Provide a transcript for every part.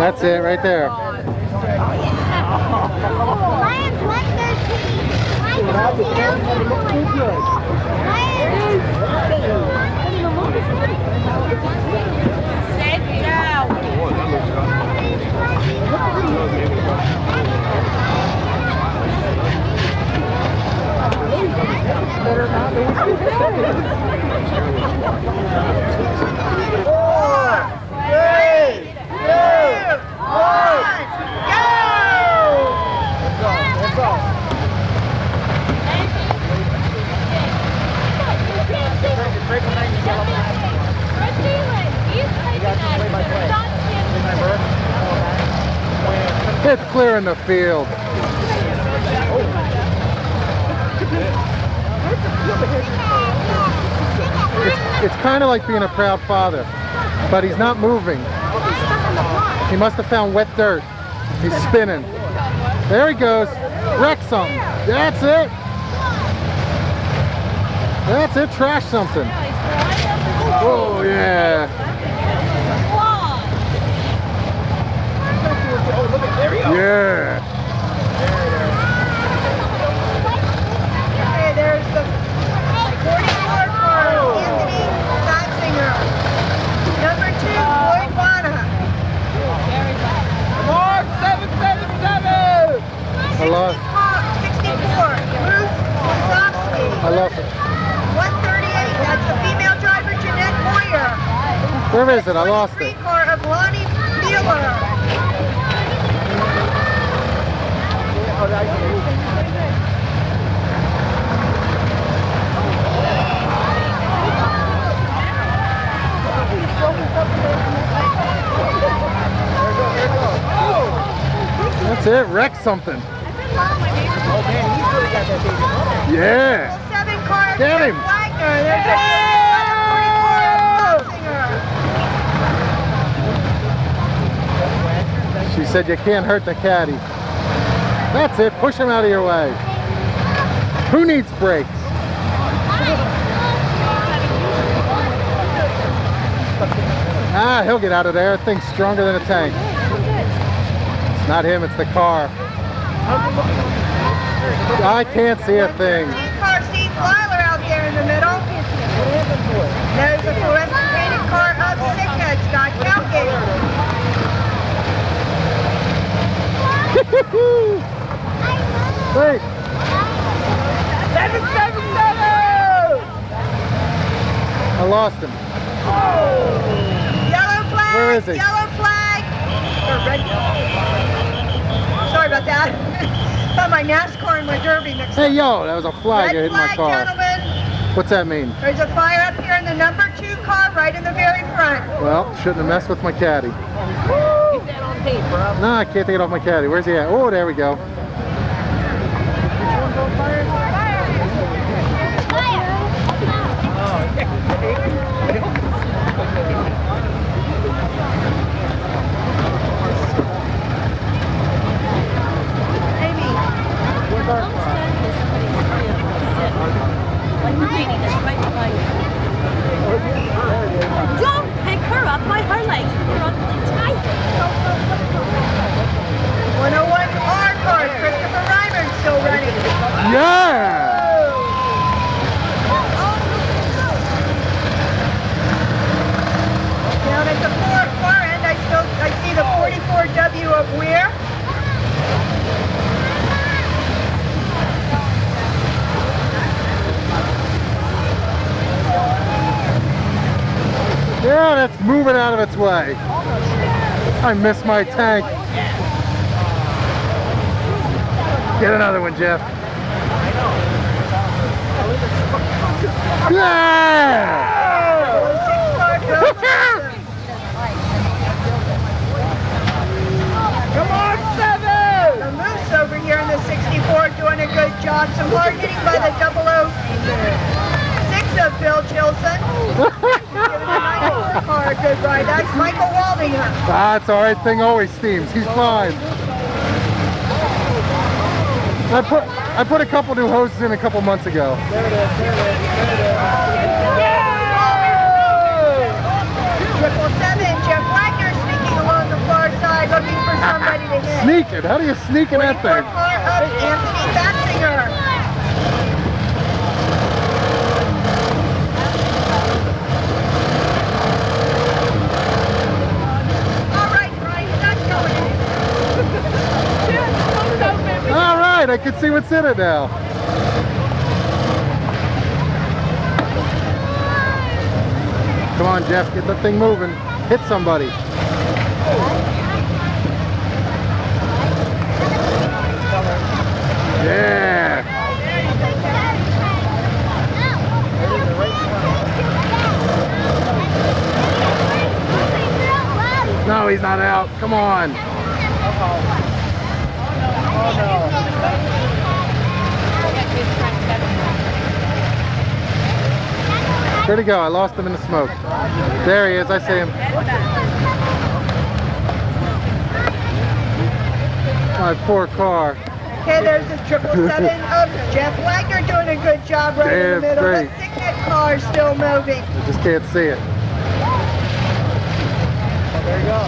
That's it, right there. Lions 1. It's clear in the field. It's kind of like being a proud father, but he's not moving. He must have found wet dirt. He's spinning. There he goes. Wreck something. That's it. That's it. Trash something. Oh, yeah. Yeah. Okay, there's the 44 for Anthony Batzinger. Number 2, Lloyd Wanna. Mark 777. I lost. 64, Ruth Wazowski. I lost it. 138, that's the female driver, Jeanette Moyer. Where is it? I lost it. 23 car of Lonnie Mueller. That's it. Wreck something. Yeah. 7 car of Get Jeff him. Wagner. There's a 44 of She said you can't hurt the caddy. That's it. Push him out of your way. Who needs brakes? Ah, he'll get out of there. That thing's stronger than a tank. It's not him, it's the car. I can't see a thing. car Steve Weiler out there in the middle. There's a fluorescent painted car of Sickhead, Scott Cowgate. Wait. 777. I lost him. Yellow flag. Where is he? Yellow flag. Or red. Sorry about that. Got my NASCAR and my Derby mixed up. Hey, yo, that was a flag that hit my car. Gentlemen. What's that mean? There's a fire up here in the number 2 car right in the very front. Well, shouldn't have messed with my caddy. Keep that on tape, bro. No, I can't take it off my caddy. Where's he at? Oh, there we go. Fire. Don't pick her up by her legs. You're ugly tight. 101 R car, Christopher Reimer still running. Yeah! Down at the far end, I see the 44W of Weir. Yeah, that's moving out of its way. I missed my tank. Get another one, Jeff. Yeah! Come on, 7. The Moose over here in the 64 doing a good job. Some hard hitting by the 006 of Bill Chilson. Giving the 94 car a good ride. That's Michael Waldinger. That's all right. Thing always steams. He's fine. I put a couple new hoses in a couple months ago. There it is, there it is, there it is. 777, Jeff Wagner sneaking along the far side. Look looking for somebody to hit. Sneaking. How do you sneak in that 44 thing? car of Anthony Batzinger. All right, Brian, that's going in. All right, I can see what's in it now. Come on, Jeff, get the thing moving. Hit somebody. Yeah. No, he's not out. Come on. Where'd he go? I lost him in the smoke. There he is. I see him. My poor car. Okay, there's the 777 of Jeff Wagner doing a good job right in the middle. Great. The Signet car is still moving. I just can't see it. There you go.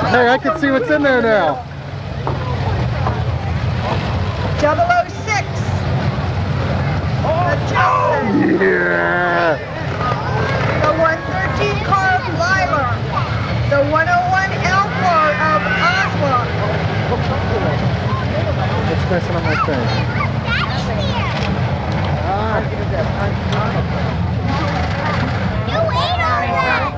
Hey, I can see what's in there now. 006. The Johnson. Yeah. The 113 car of Lyler. The 101L car of Oslo. It's messing up my thing. You ate all that.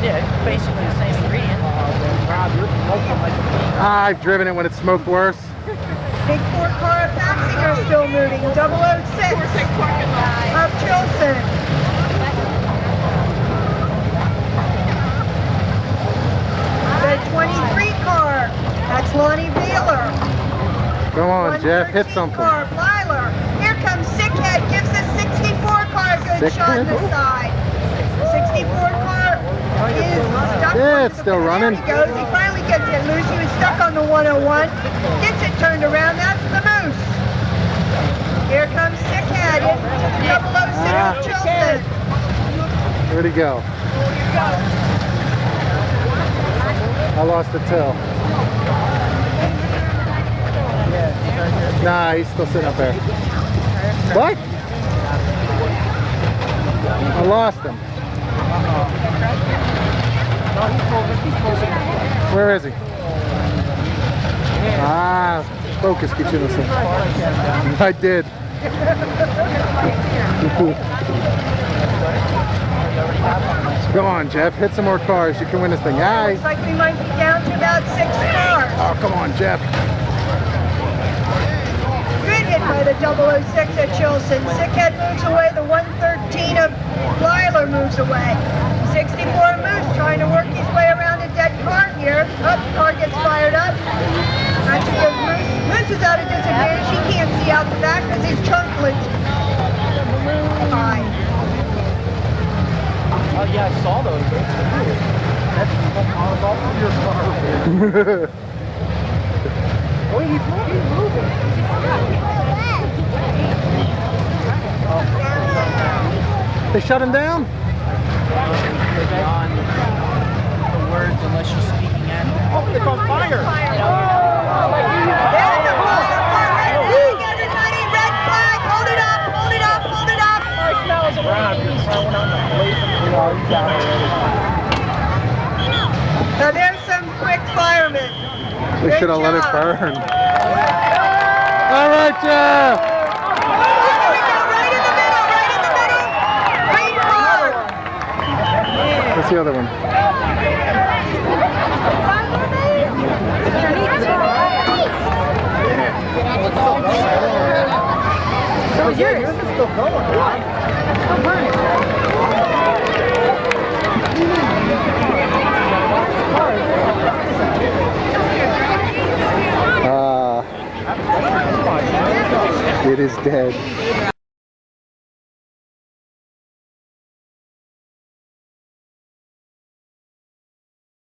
Yeah, it's basically the same ingredient. I've driven it when it smoked worse. Big 4 car of Batzinger still moving. 006 of Chilson. The 23 car, that's Lonnie Wheeler. Come on, Jeff, hit 113 something. car of Lyler. Here comes Sickhead, gives the 64 car a good shot in the side. 64 car is stuck. Yeah, it's still running. There he goes. He finally gets it loose. He was stuck on the 101. Gets it turned around. That's the Moose. Here comes Sickhead into the 006 of Chilson. Where'd he go? I lost the till. Nah, he's still sitting up there. What? I lost him. Where is he? Ah, focus keeps you listening. I did. Come on, Jeff. Hit some more cars. You can win this thing. Aye. Looks like we might be down to about 6 cars. Oh, come on, Jeff. Good hit by the 006 at Chilson. Sickhead moves away. The 113 of Lyler moves away. 64 Moose trying to work his way around a dead car here. Up, car gets fired up. That's a good Moose. Moose is at a disadvantage. He can't see out the back because his trunklet high. Oh yeah, I saw those. That's all from your car. Oh, he's moving. They shut him down? Beyond the words unless you're speaking at them. Oh, it's on fire! There's the fire. Red flag, everybody. Red flag. Hold it up. Hold it up. Hold it up. I smell it around. Now there's some quick firemen. They should have let it burn. All right, Jeff. Here we go, right in the middle, right in the middle. Green car. What's the other one? That was yours. Yours is still going. It is dead.